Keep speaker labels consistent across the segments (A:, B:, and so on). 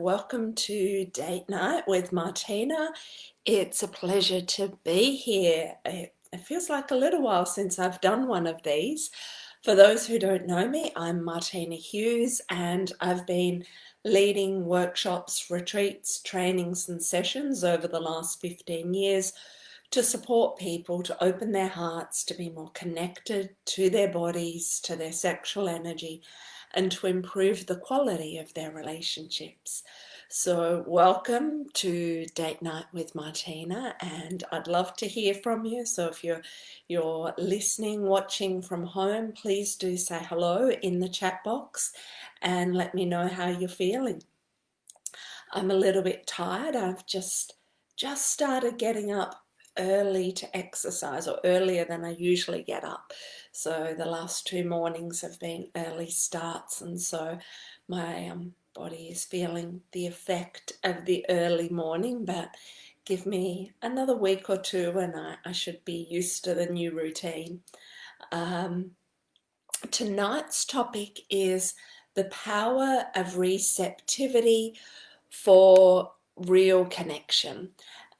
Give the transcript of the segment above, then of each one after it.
A: Welcome to Date Night with Martina. It's a pleasure to be here. It feels like a little while since I've done one of these. For those who don't know me, I'm Martina Hughes, and I've been leading workshops, retreats, trainings, and sessions over the last 15 years to support people to open their hearts, to be more connected to their bodies, to their sexual energy, and to improve the quality of their relationships. So welcome to Date Night with Martina, and I'd love to hear from you. So if you're listening, watching from home, please do say hello in the chat box and let me know how you're feeling. I'm a little bit tired. I've just started getting up early to exercise, or earlier than I usually get up. So the last 2 mornings have been early starts, and so my body is feeling the effect of the early morning, but give me another week or two and I should be used to the new routine. Tonight's topic is the power of receptivity for real connection.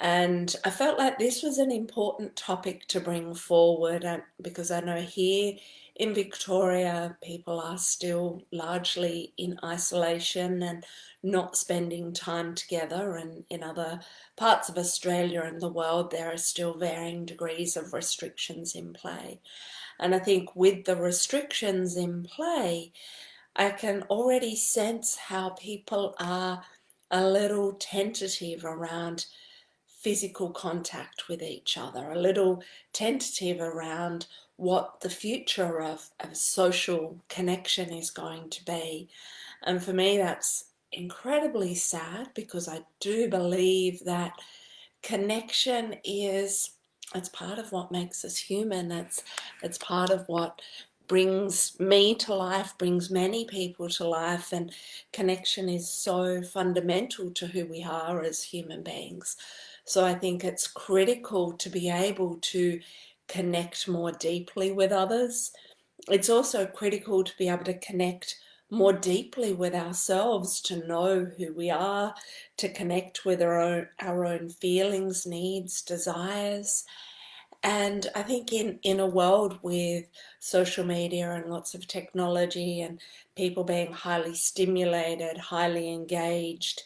A: And I felt like this was an important topic to bring forward because I know here in Victoria, people are still largely in isolation and not spending time together. And in other parts of Australia and the world, there are still varying degrees of restrictions in play. And I think with the restrictions in play, I can already sense how people are a little tentative around physical contact with each other, a little tentative around what the future of social connection is going to be. And for me, that's incredibly sad because I do believe that connection it's part of what makes us human. It's part of what brings me to life, brings many people to life, and connection is so fundamental to who we are as human beings. So I think it's critical to be able to connect more deeply with others. It's also critical to be able to connect more deeply with ourselves, to know who we are, to connect with our own feelings, needs, desires. And I think in a world with social media and lots of technology and people being highly stimulated, highly engaged,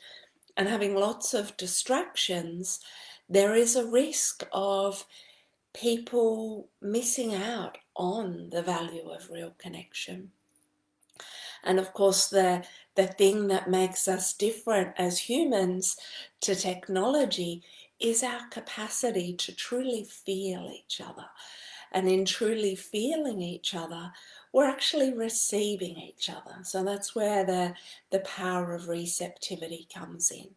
A: and having lots of distractions, there is a risk of people missing out on the value of real connection. And of course, the thing that makes us different as humans to technology is our capacity to truly feel each other. And in truly feeling each other, we're actually receiving each other. So that's where the power of receptivity comes in.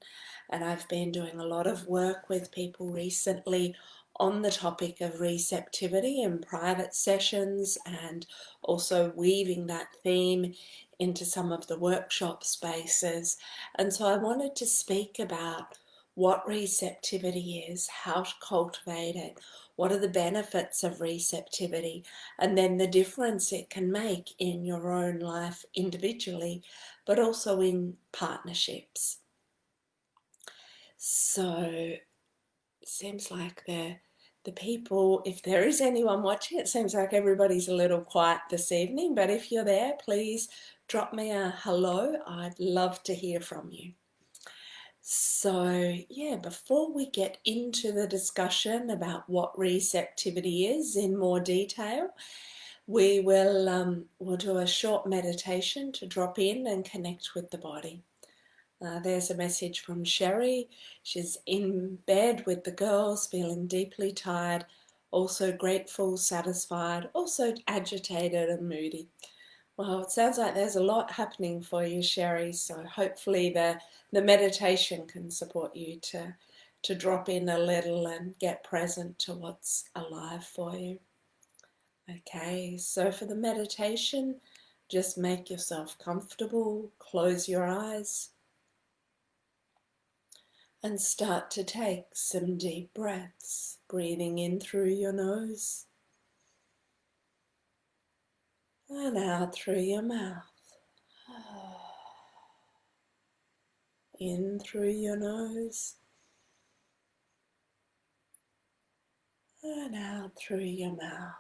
A: And I've been doing a lot of work with people recently on the topic of receptivity in private sessions, and also weaving that theme into some of the workshop spaces. And so I wanted to speak about what receptivity is, how to cultivate it, what are the benefits of receptivity, and then the difference it can make in your own life individually, but also in partnerships. So it seems like the people, if there is anyone watching, it seems like everybody's a little quiet this evening, but if you're there, please drop me a hello. I'd love to hear from you. So yeah, before we get into the discussion about what receptivity is in more detail, we'll do a short meditation to drop in and connect with the body. There's a message from Sherry. She's in bed with the girls, feeling deeply tired, also grateful, satisfied, also agitated and moody. Well, it sounds like there's a lot happening for you, Sherry, so hopefully the meditation can support you to drop in a little and get present to what's alive for you. Okay, so for the meditation, just make yourself comfortable, close your eyes, and start to take some deep breaths, breathing in through your nose and out through your mouth. In through your nose and out through your mouth.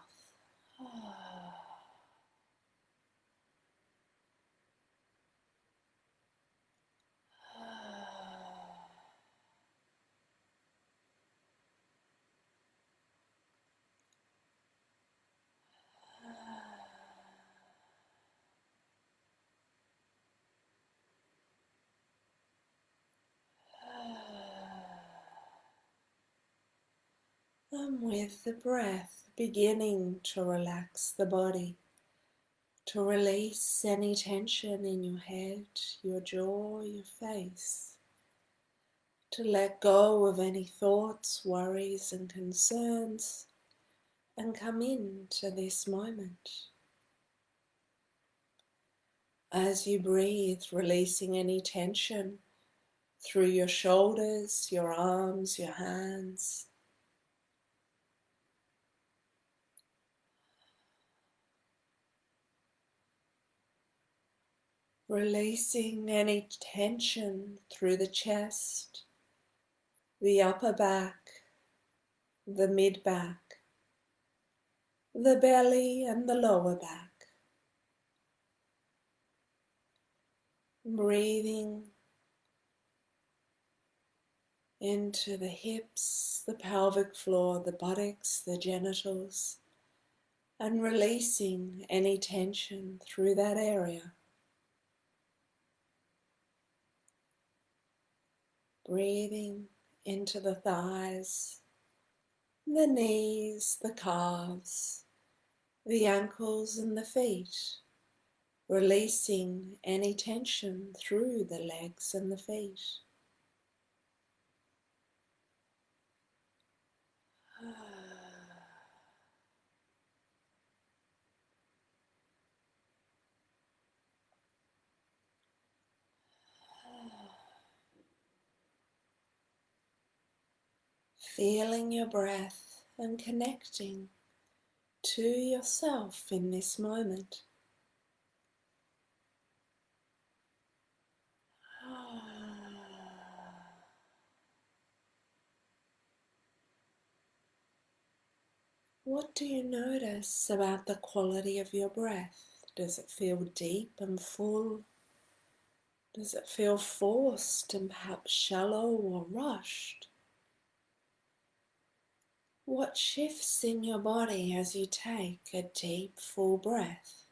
A: And with the breath, beginning to relax the body, to release any tension in your head, your jaw, your face, to let go of any thoughts, worries and concerns, and come into this moment. As you breathe, releasing any tension through your shoulders, your arms, your hands. Releasing any tension through the chest, the upper back, the mid back, the belly and the lower back. Breathing into the hips, the pelvic floor, the buttocks, the genitals, and releasing any tension through that area. Breathing into the thighs, the knees, the calves, the ankles and the feet, releasing any tension through the legs and the feet. Feeling your breath and connecting to yourself in this moment. What do you notice about the quality of your breath? Does it feel deep and full? Does it feel forced and perhaps shallow or rushed? What shifts in your body as you take a deep, full breath?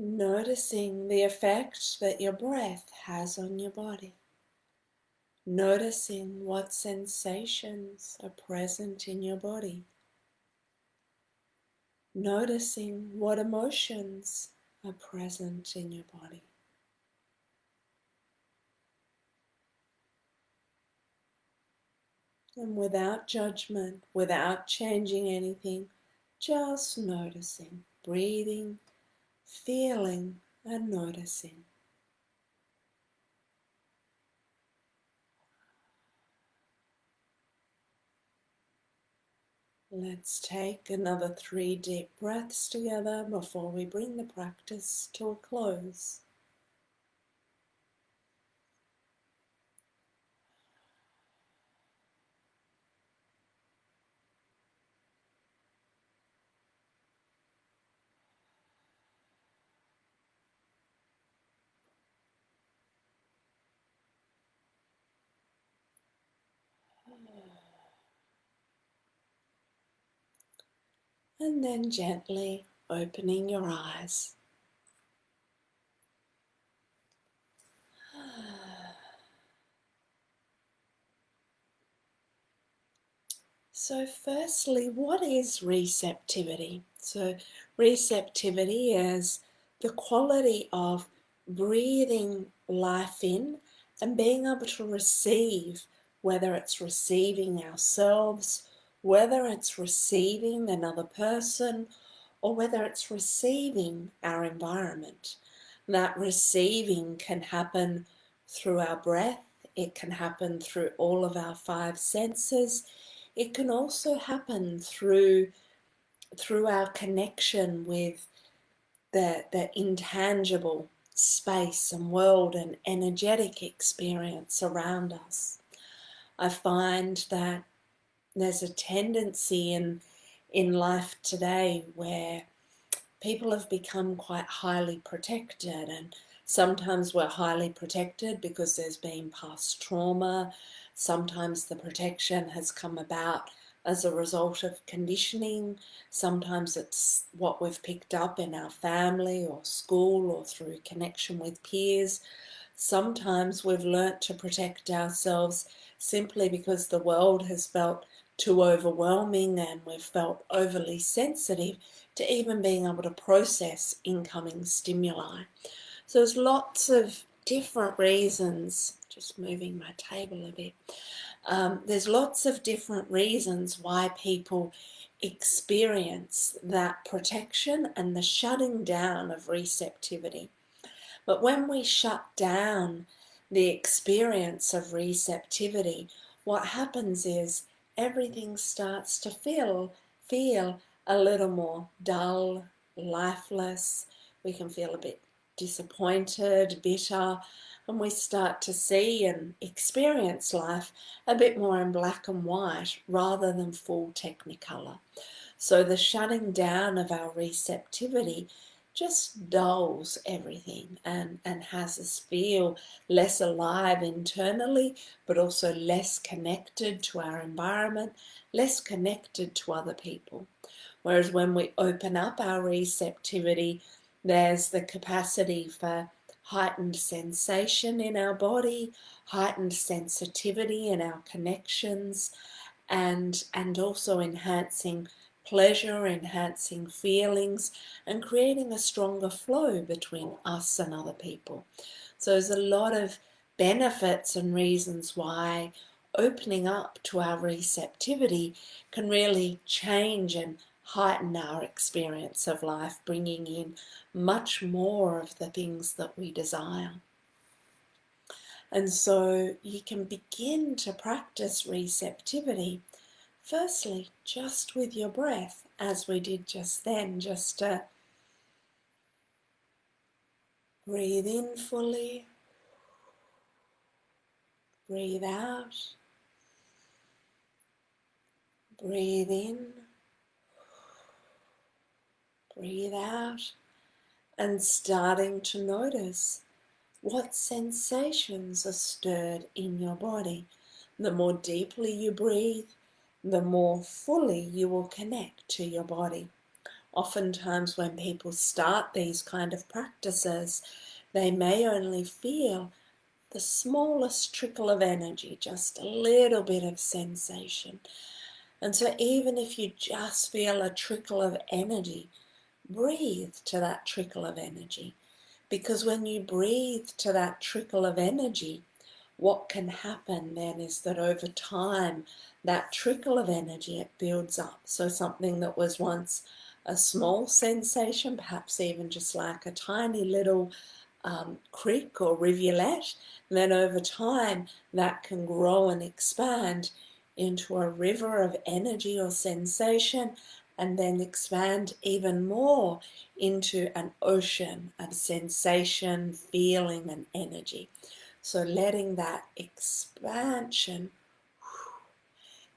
A: Noticing the effect that your breath has on your body. Noticing what sensations are present in your body. Noticing what emotions are present in your body. And without judgment, without changing anything, just noticing, breathing, feeling and noticing. Let's take another 3 deep breaths together before we bring the practice to a close. And then gently opening your eyes. So firstly, what is receptivity? So receptivity is the quality of breathing life in and being able to receive, whether it's receiving ourselves whether it's receiving another person or whether it's receiving our environment. That receiving can happen through our breath, it can happen through all of our five senses, it can also happen through our connection with the intangible space and world and energetic experience around us. I find that there's a tendency in life today where people have become quite highly protected, and sometimes we're highly protected because there's been past trauma. Sometimes the protection has come about as a result of conditioning. Sometimes it's what we've picked up in our family or school or through connection with peers. Sometimes we've learnt to protect ourselves simply because the world has felt too overwhelming and we've felt overly sensitive to even being able to process incoming stimuli. So there's lots of different reasons, just moving my table a bit, there's lots of different reasons why people experience that protection and the shutting down of receptivity. But when we shut down the experience of receptivity, what happens is everything starts to feel a little more dull, lifeless. We can feel a bit disappointed, bitter, and we start to see and experience life a bit more in black and white rather than full technicolor. So the shutting down of our receptivity just dulls everything and has us feel less alive internally, but also less connected to our environment, less connected to other people. Whereas when we open up our receptivity, there's the capacity for heightened sensation in our body, heightened sensitivity in our connections, and also enhancing pleasure, enhancing feelings, and creating a stronger flow between us and other people. So there's a lot of benefits and reasons why opening up to our receptivity can really change and heighten our experience of life, bringing in much more of the things that we desire. And so you can begin to practice receptivity, firstly, just with your breath, as we did just then, just breathe in fully, breathe out, breathe in, breathe out, and starting to notice what sensations are stirred in your body. The more deeply you breathe, the more fully you will connect to your body. Oftentimes when people start these kind of practices, they may only feel the smallest trickle of energy, just a little bit of sensation. And so even if you just feel a trickle of energy, breathe to that trickle of energy. Because when you breathe to that trickle of energy, what can happen then is that over time, that trickle of energy, it builds up. So something that was once a small sensation, perhaps even just like a tiny little creek or rivulet, then over time that can grow and expand into a river of energy or sensation, and then expand even more into an ocean of sensation, feeling, and energy. So letting that expansion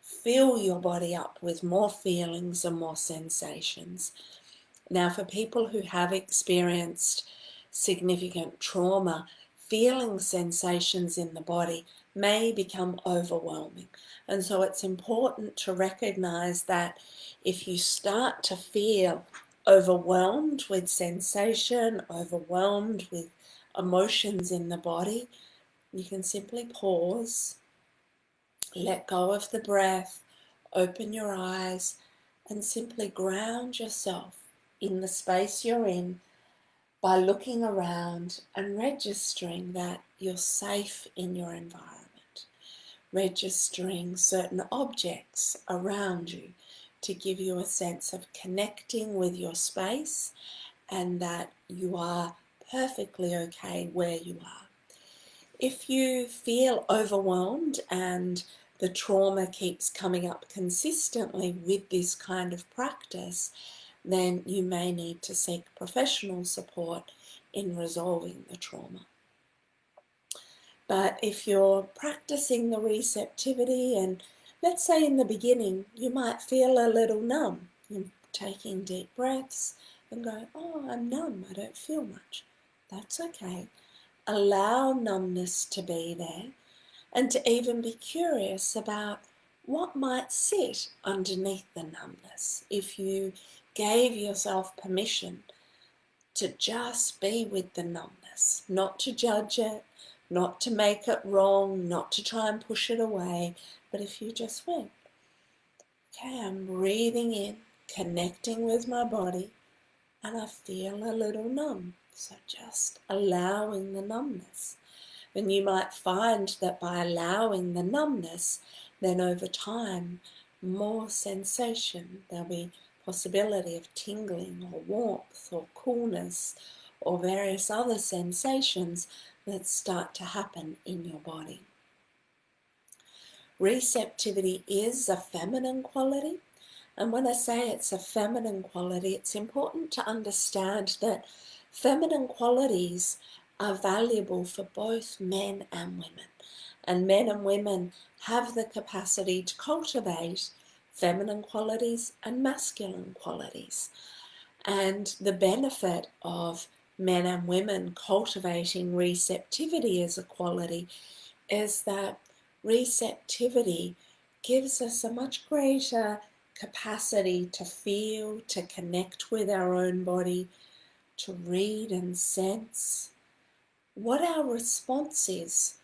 A: fill your body up with more feelings and more sensations. Now, for people who have experienced significant trauma, feeling sensations in the body may become overwhelming. And so it's important to recognize that if you start to feel overwhelmed with sensation, overwhelmed with emotions in the body, you can simply pause, let go of the breath, open your eyes, and simply ground yourself in the space you're in by looking around and registering that you're safe in your environment. registering certain objects around you to give you a sense of connecting with your space and that you are perfectly okay where you are. If you feel overwhelmed and the trauma keeps coming up consistently with this kind of practice, then you may need to seek professional support in resolving the trauma. But if you're practicing the receptivity, and let's say in the beginning you might feel a little numb, you're taking deep breaths and going, oh, I'm numb, I don't feel much. That's okay. Allow numbness to be there, and to even be curious about what might sit underneath the numbness if you gave yourself permission to just be with the numbness, not to judge it, not to make it wrong, not to try and push it away, but if you just went, okay, I'm breathing in, connecting with my body, and I feel a little numb. So just allowing the numbness. And you might find that by allowing the numbness, then over time, more sensation, there'll be possibility of tingling or warmth or coolness or various other sensations that start to happen in your body. Receptivity is a feminine quality. And when I say it's a feminine quality, it's important to understand that feminine qualities are valuable for both men and women. And men and women have the capacity to cultivate feminine qualities and masculine qualities. And the benefit of men and women cultivating receptivity as a quality is that receptivity gives us a much greater capacity to feel, to connect with our own body, to read and sense what our response is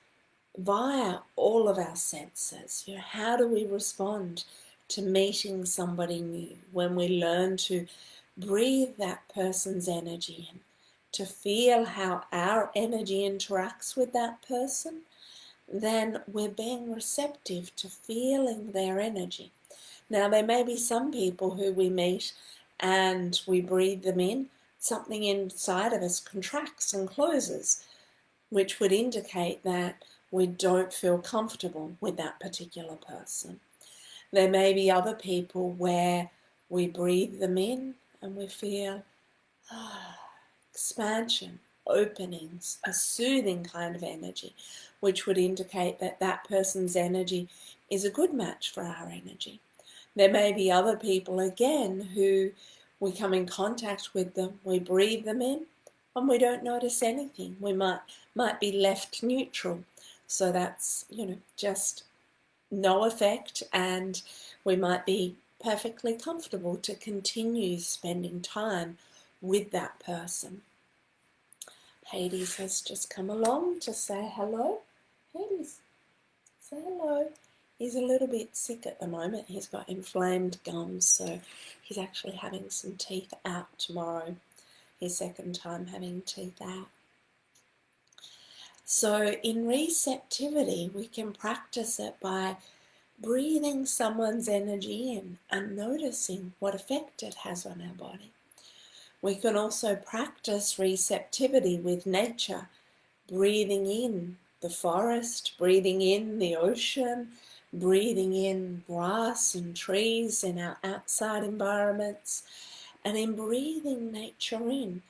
A: via all of our senses. How do we respond to meeting somebody new when we learn to breathe that person's energy in, to feel how our energy interacts with that person? Then we're being receptive to feeling their energy. Now, there may be some people who we meet and we breathe them in, something inside of us contracts and closes, which would indicate that we don't feel comfortable with that particular person. There may be other people where we breathe them in and we feel expansion, openings, a soothing kind of energy, which would indicate that that person's energy is a good match for our energy. There may be other people again who we come in contact with them, we breathe them in, and we don't notice anything. We might be left neutral. So that's, just no effect, and we might be perfectly comfortable to continue spending time with that person. Hades has just come along to say hello. Hades, say hello. He's a little bit sick at the moment. He's got inflamed gums, so he's actually having some teeth out tomorrow. His second time having teeth out. So in receptivity, we can practice it by breathing someone's energy in and noticing what effect it has on our body. We can also practice receptivity with nature, breathing in the forest, breathing in the ocean, breathing in grass and trees in our outside environments, and in breathing nature in,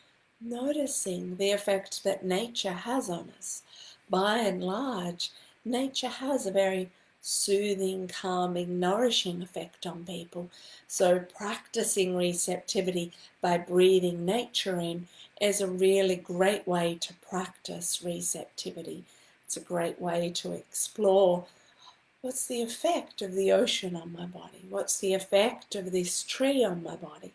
A: noticing the effect that nature has on us. By and large, nature has a very soothing, calming, nourishing effect on people. So practicing receptivity by breathing nature in is a really great way to practice receptivity. It's a great way to explore what's the effect of the ocean on my body? What's the effect of this tree on my body?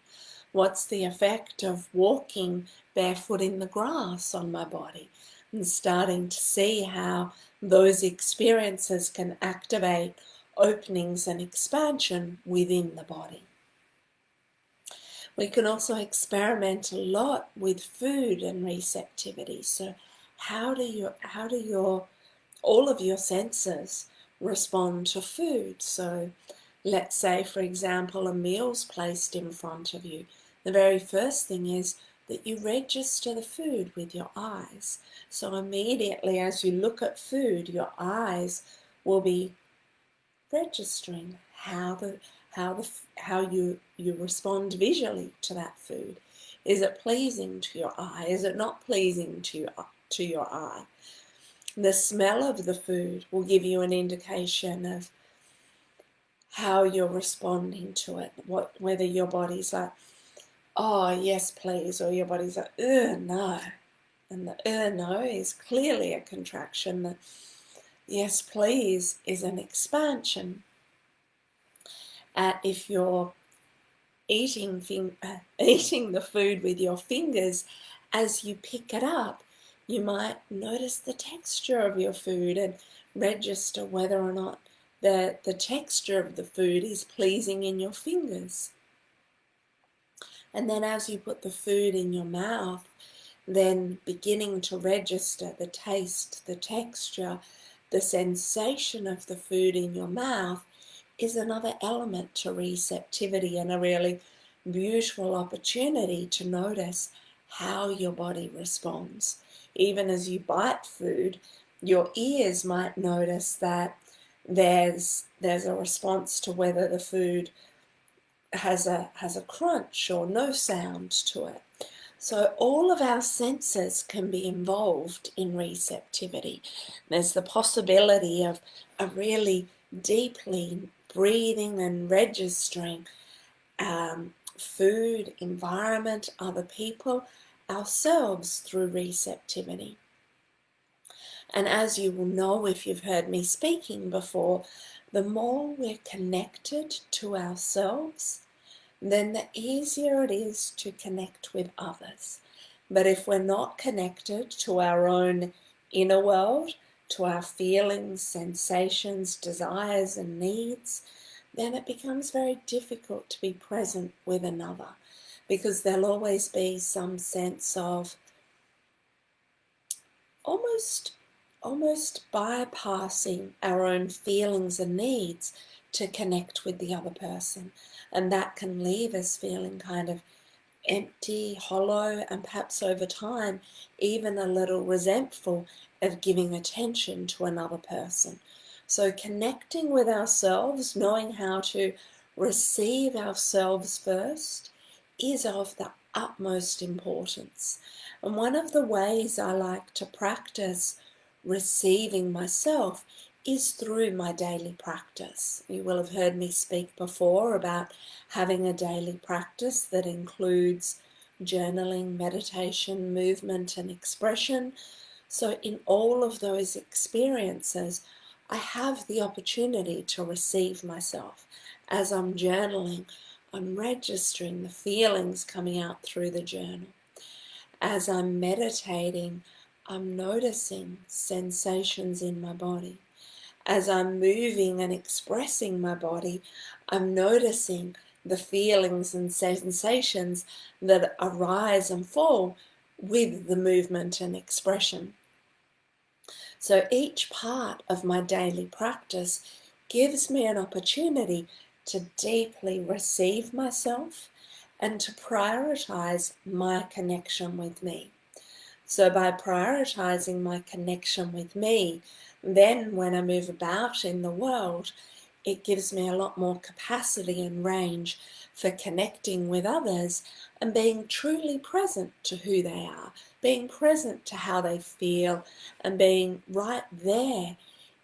A: What's the effect of walking barefoot in the grass on my body? And starting to see how those experiences can activate openings and expansion within the body. We can also experiment a lot with food and receptivity. So how do all of your senses respond to food. So let's say, for example, a meal's placed in front of you. The very first thing is that you register the food with your eyes. So immediately as you look at food, your eyes will be registering how you respond visually to that food. Is it pleasing to your eye? Is it not pleasing to your eye? The smell of the food will give you an indication of how you're responding to it, whether your body's like, oh yes please, or your body's like, no. And the no is clearly a contraction. The yes please is an expansion. If you're eating the food with your fingers, as you pick it up, you might notice the texture of your food and register whether or not the texture of the food is pleasing in your fingers. And then as you put the food in your mouth, then beginning to register the taste, the texture, the sensation of the food in your mouth is another element to receptivity, and a really beautiful opportunity to notice how your body responds. Even as you bite food, your ears might notice that there's a response to whether the food has a crunch or no sound to it. So all of our senses can be involved in receptivity. There's the possibility of really deeply breathing and registering food, environment, other people, ourselves through receptivity. And as you will know if you've heard me speaking before, the more we're connected to ourselves, then the easier it is to connect with others. But if we're not connected to our own inner world, to our feelings, sensations, desires, and needs, then it becomes very difficult to be present with another, because there'll always be some sense of almost bypassing our own feelings and needs to connect with the other person. And that can leave us feeling kind of empty, hollow, and perhaps over time even a little resentful of giving attention to another person. So connecting with ourselves, knowing how to receive ourselves first, is of the utmost importance. And one of the ways I like to practice receiving myself is through my daily practice. You will have heard me speak before about having a daily practice that includes journaling, meditation, movement, and expression. So in all of those experiences, I have the opportunity to receive myself. As I'm journaling, I'm registering the feelings coming out through the journal. As I'm meditating, I'm noticing sensations in my body. As I'm moving and expressing my body, I'm noticing the feelings and sensations that arise and fall with the movement and expression. So each part of my daily practice gives me an opportunity to deeply receive myself and to prioritize my connection with me. So by prioritizing my connection with me, then when I move about in the world, it gives me a lot more capacity and range for connecting with others and being truly present to who they are, being present to how they feel, and being right there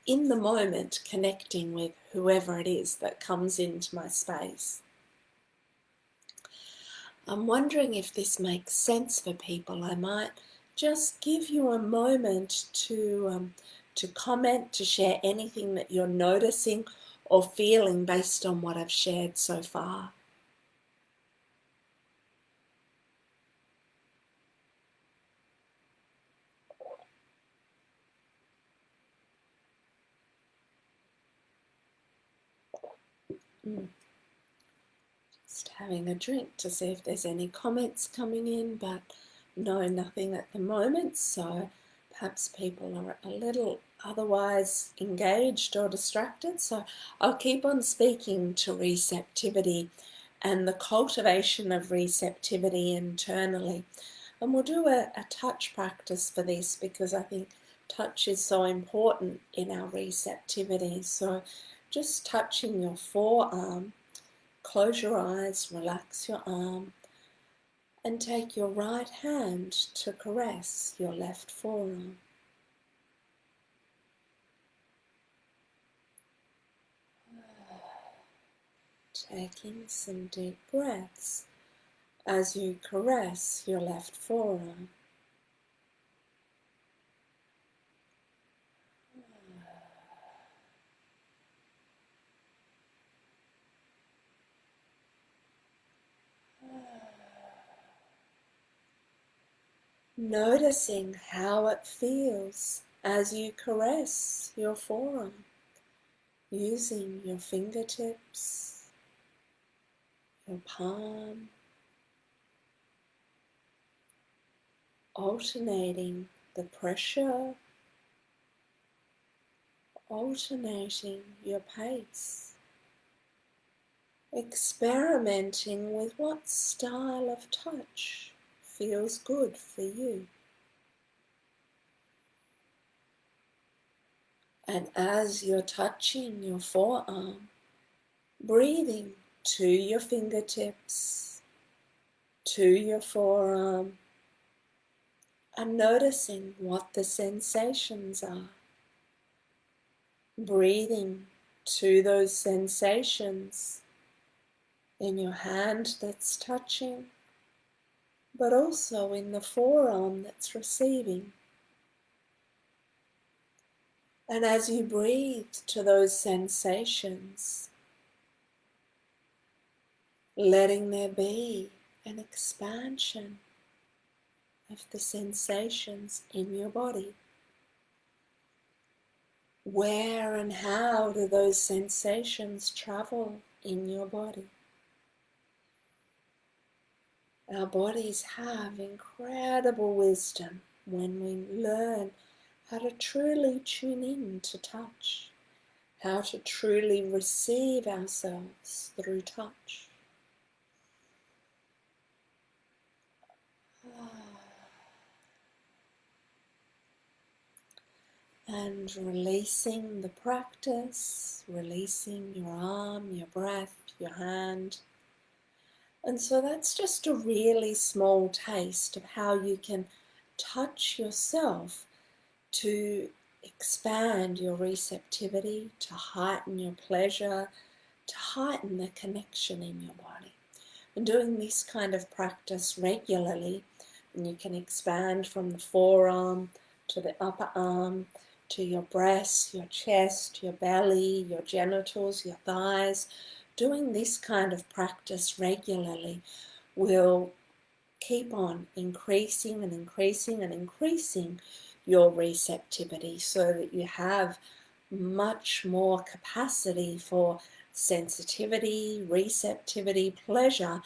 A: in the moment connecting with whoever it is that comes into my space. I'm wondering if this makes sense for people. I might just give you a moment to comment, to share anything that you're noticing or feeling based on what I've shared so far. Just having a drink to see if there's any comments coming in, but no, nothing at the moment. So perhaps people are a little otherwise engaged or distracted. So I'll keep on speaking to receptivity and the cultivation of receptivity internally. And we'll do a touch practice for this because I think touch is so important in our receptivity. So just touching your forearm, close your eyes, relax your arm, and take your right hand to caress your left forearm. Taking some deep breaths as you caress your left forearm. Noticing how it feels as you caress your forearm, using your fingertips, your palm, alternating the pressure, alternating your pace, experimenting with what style of touch feels good for you. And as you're touching your forearm, breathing to your fingertips, to your forearm, and noticing what the sensations are. Breathing to those sensations in your hand that's touching, but also in the forearm that's receiving. And as you breathe to those sensations, letting there be an expansion of the sensations in your body. Where and how do those sensations travel in your body? Our bodies have incredible wisdom when we learn how to truly tune in to touch, how to truly receive ourselves through touch. And releasing the practice, releasing your arm, your breath, your hand. And so that's just a really small taste of how you can touch yourself to expand your receptivity, to heighten your pleasure, to heighten the connection in your body. And doing this kind of practice regularly, and you can expand from the forearm to the upper arm, to your breasts, your chest, your belly, your genitals, your thighs. Doing this kind of practice regularly will keep on increasing and increasing and increasing your receptivity so that you have much more capacity for sensitivity, receptivity, pleasure,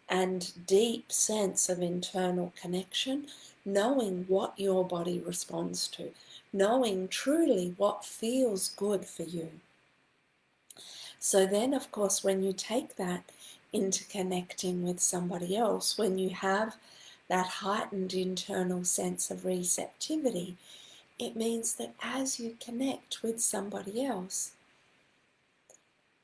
A: and deep sense of internal connection, knowing what your body responds to, knowing truly what feels good for you. So then, of course, when you take that into connecting with somebody else, when you have that heightened internal sense of receptivity, it means that as you connect with somebody else,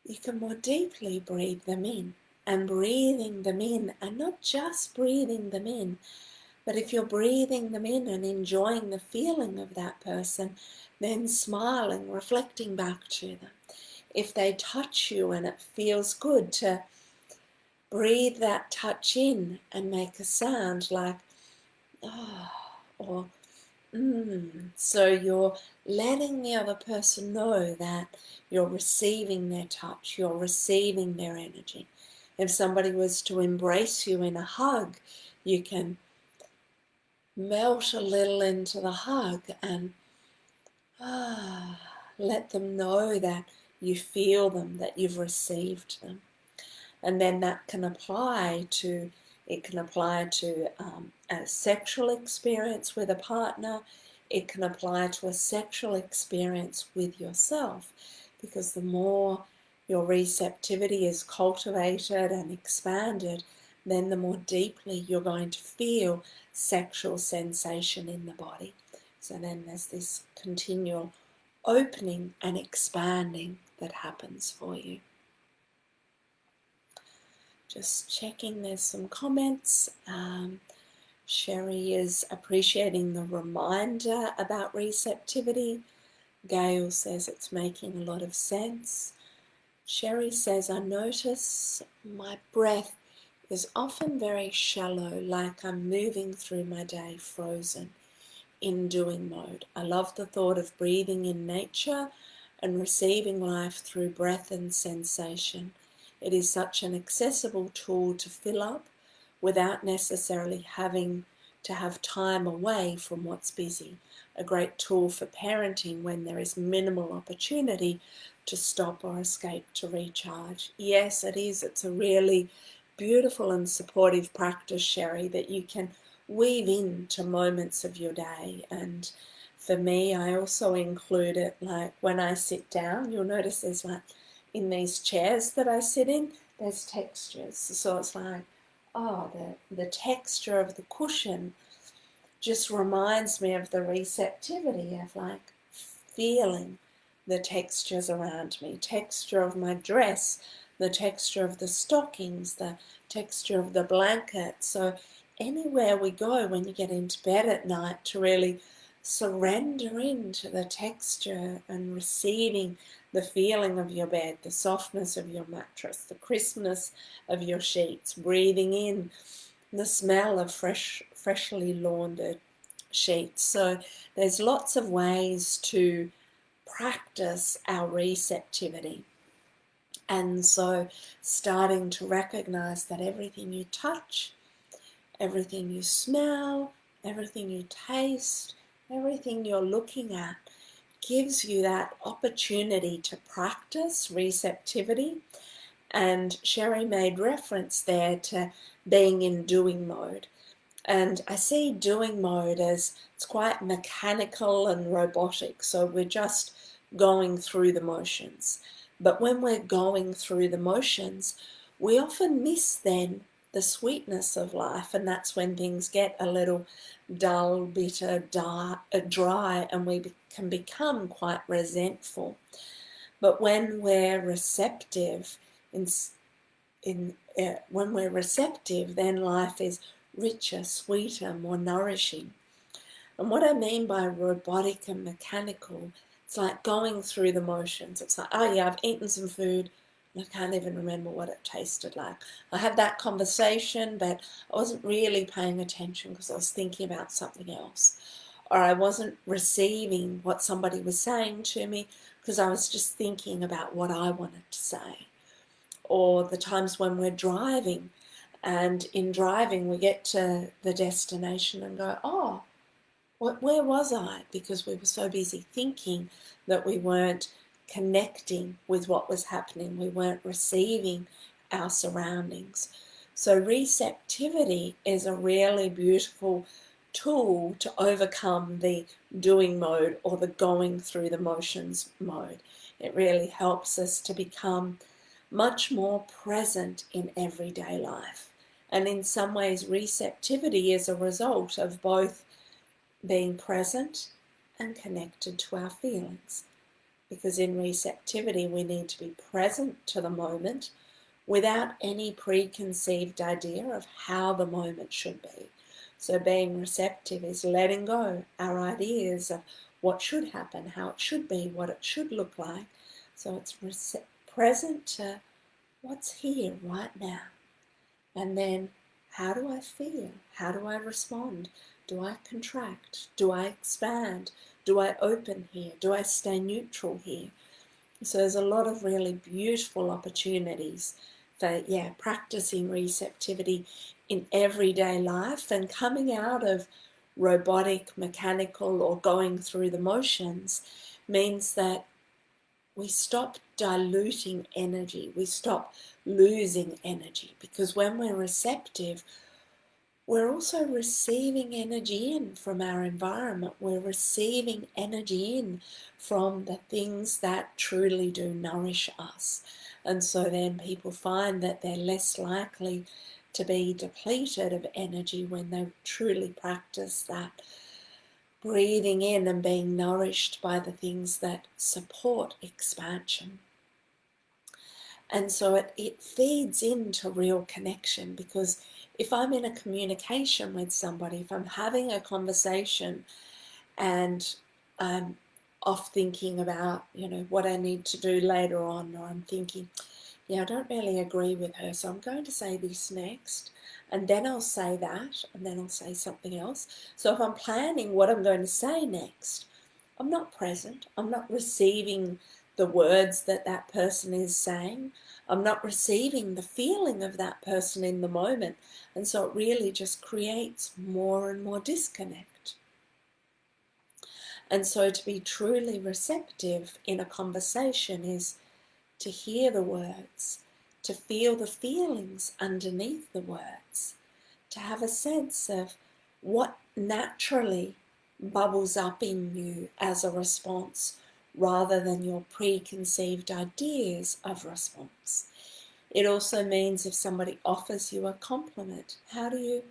A: you can more deeply breathe them in. And breathing them in, and not just breathing them in, but if you're breathing them in and enjoying the feeling of that person, then smiling, reflecting back to them. If they touch you and it feels good, to breathe that touch in and make a sound like ah, or so you're letting the other person know that you're receiving their touch, you're receiving their energy. If somebody was to embrace you in a hug, you can melt a little into the hug and let them know that you feel them, that you've received them. And then that can apply to, a sexual experience with a partner. it can apply to a sexual experience with yourself, because the more your receptivity is cultivated and expanded, then the more deeply you're going to feel sexual sensation in the body. So then there's this continual opening and expanding that happens for you. Just checking, there's some comments. Sherry is appreciating the reminder about receptivity. Gail says it's making a lot of sense. Sherry says, I notice my breath is often very shallow, like I'm moving through my day frozen in doing mode. I love the thought of breathing in nature and receiving life through breath and sensation. It is such an accessible tool to fill up without necessarily having to have time away from what's busy. A great tool for parenting when there is minimal opportunity to stop or escape to recharge. Yes, it is. It's a really beautiful and supportive practice, Sherry, that you can weave into moments of your day. And for me, I also include it like when I sit down, you'll notice there's like in these chairs that I sit in, there's textures. So it's like, oh, the texture of the cushion just reminds me of the receptivity of like feeling the textures around me, texture of my dress, the texture of the stockings, the texture of the blanket. So anywhere we go when you get into bed at night, to really surrender into the texture and receiving the feeling of your bed, the softness of your mattress, the crispness of your sheets, breathing in the smell of freshly laundered sheets. So there's lots of ways to practice our receptivity. And so starting to recognize that everything you touch, everything you smell, everything you taste, everything you're looking at gives you that opportunity to practice receptivity. And Sherry made reference there to being in doing mode. And I see doing mode as it's quite mechanical and robotic. So we're just going through the motions. But when we're going through the motions, we often miss then the sweetness of life. And that's when things get a little dull, bitter, dry, and we can become quite resentful. But when we're receptive, when we're receptive, then life is richer, sweeter, more nourishing. And what I mean by robotic and mechanical, it's like going through the motions. It's like, oh yeah, I've eaten some food and I can't even remember what it tasted like. I had that conversation, but I wasn't really paying attention because I was thinking about something else. Or I wasn't receiving what somebody was saying to me because I was just thinking about what I wanted to say. Or the times when we're driving, and in driving we get to the destination and go, oh, where was I? Because we were so busy thinking that we weren't connecting with what was happening. We weren't receiving our surroundings. So receptivity is a really beautiful tool to overcome the doing mode or the going through the motions mode. It really helps us to become much more present in everyday life. And in some ways, receptivity is a result of both being present and connected to our feelings. Because in receptivity, we need to be present to the moment without any preconceived idea of how the moment should be. So being receptive is letting go our ideas of what should happen, how it should be, what it should look like. So it's present to what's here right now. And then how do I feel? How do I respond? Do I contract? Do I expand? Do I open here? Do I stay neutral here? So there's a lot of really beautiful opportunities for, practicing receptivity in everyday life, and coming out of robotic, mechanical, or going through the motions means that we stop diluting energy, we stop losing energy, because when we're receptive, we're also receiving energy in from our environment. We're receiving energy in from the things that truly do nourish us. And so then people find that they're less likely to be depleted of energy when they truly practice that breathing in and being nourished by the things that support expansion. And so it feeds into real connection, because if I'm in a communication with somebody, if I'm having a conversation and I'm off thinking about, what I need to do later on, or I'm thinking, I don't really agree with her, so I'm going to say this next, and then I'll say that, and then I'll say something else. So if I'm planning what I'm going to say next, I'm not present. I'm not receiving the words that that person is saying. I'm not receiving the feeling of that person in the moment. And so it really just creates more and more disconnect. And so to be truly receptive in a conversation is to hear the words, to feel the feelings underneath the words, to have a sense of what naturally bubbles up in you as a response, rather than your preconceived ideas of response. It also means if somebody offers you a compliment, how do you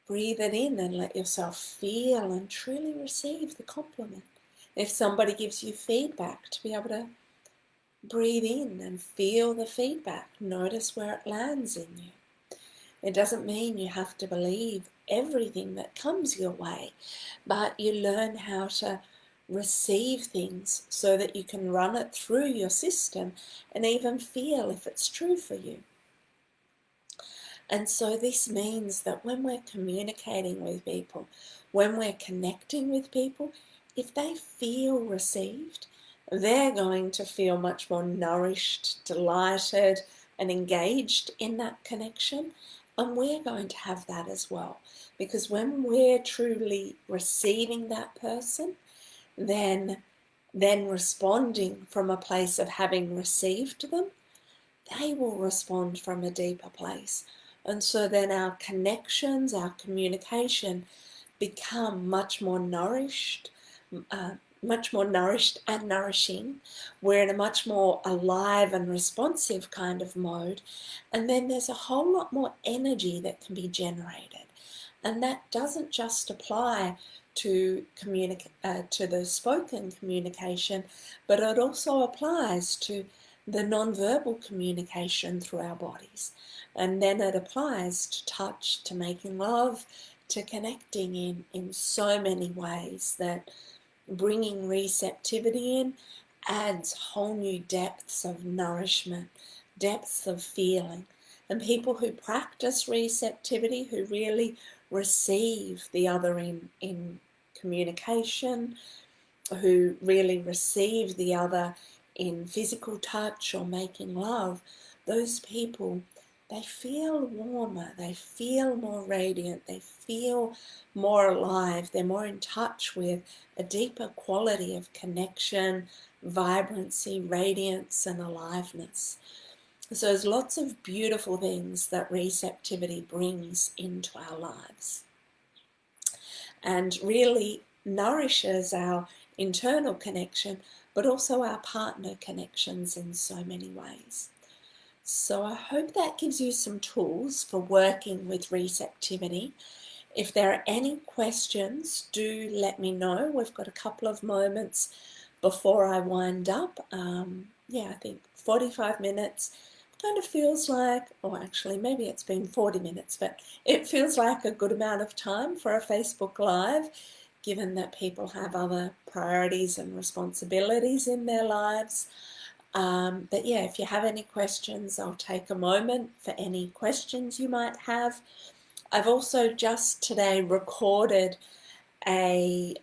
A: breathe it in and let yourself feel and truly receive the compliment? If somebody gives you feedback, to be able to breathe in and feel the feedback, notice where it lands in you. It doesn't mean you have to believe everything that comes your way, but you learn how to receive things so that you can run it through your system and even feel if it's true for you. And so this means that when we're communicating with people, when we're connecting with people, if they feel received, they're going to feel much more nourished, delighted, and engaged in that connection. And we're going to have that as well. Because when we're truly receiving that person, then responding from a place of having received them, they will respond from a deeper place. And so then our connections, our communication become much more nourished and nourishing. We're in a much more alive and responsive kind of mode. And then there's a whole lot more energy that can be generated. And that doesn't just apply to the spoken communication, but it also applies to the non-verbal communication through our bodies. And then it applies to touch, to making love, to connecting in so many ways, that bringing receptivity in adds whole new depths of nourishment, depths of feeling. And people who practice receptivity, who really receive the other in communication, who really receive the other in physical touch or making love, those people, they feel warmer, they feel more radiant, they feel more alive, they're more in touch with a deeper quality of connection, vibrancy, radiance, and aliveness. So there's lots of beautiful things that receptivity brings into our lives, and really nourishes our internal connection, but also our partner connections in so many ways. So I hope that gives you some tools for working with receptivity. If there are any questions, do let me know. We've got a couple of moments before I wind up. I think 45 minutes kind of feels like, or actually maybe it's been 40 minutes, but it feels like a good amount of time for a Facebook Live, given that people have other priorities and responsibilities in their lives. But yeah, if you have any questions, I'll take a moment for any questions you might have. I've also just today recorded a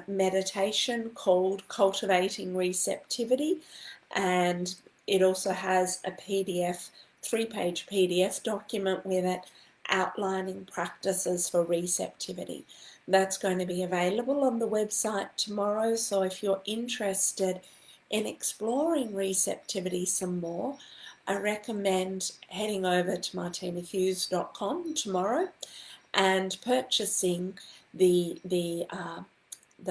A: meditation called Cultivating Receptivity, and it also has a PDF, 3-page PDF document with it outlining practices for receptivity. That's going to be available on the website tomorrow, so if you're interested in exploring receptivity some more, I recommend heading over to martinahughes.com tomorrow and purchasing the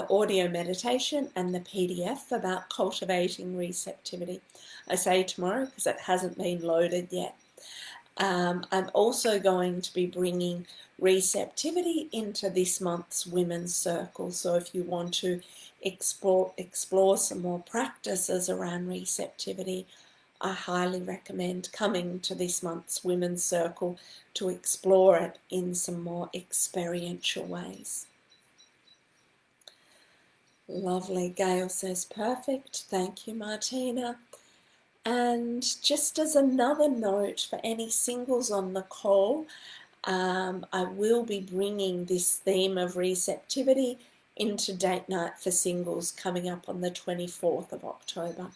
A: audio meditation and the PDF about cultivating receptivity. I say tomorrow because it hasn't been loaded yet. I'm also going to be bringing receptivity into this month's Women's Circle. So if you want to explore some more practices around receptivity, I highly recommend coming to this month's Women's Circle to explore it in some more experiential ways. Lovely. Gail says, perfect. Thank you, Martina. And just as another note for any singles on the call, I will be bringing this theme of receptivity into Date Night for Singles coming up on the 24th of October.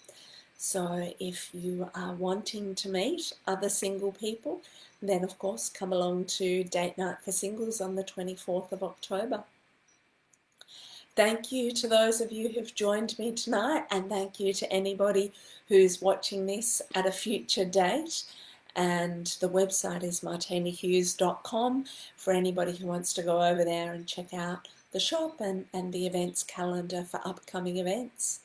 A: So if you are wanting to meet other single people, then of course come along to Date Night for Singles on the 24th of October. Thank you to those of you who've joined me tonight, and thank you to anybody who's watching this at a future date. And the website is martinahughes.com for anybody who wants to go over there and check out the shop and the events calendar for upcoming events.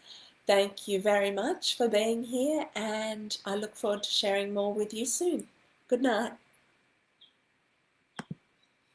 A: Thank you very much for being here, and I look forward to sharing more with you soon. Good night.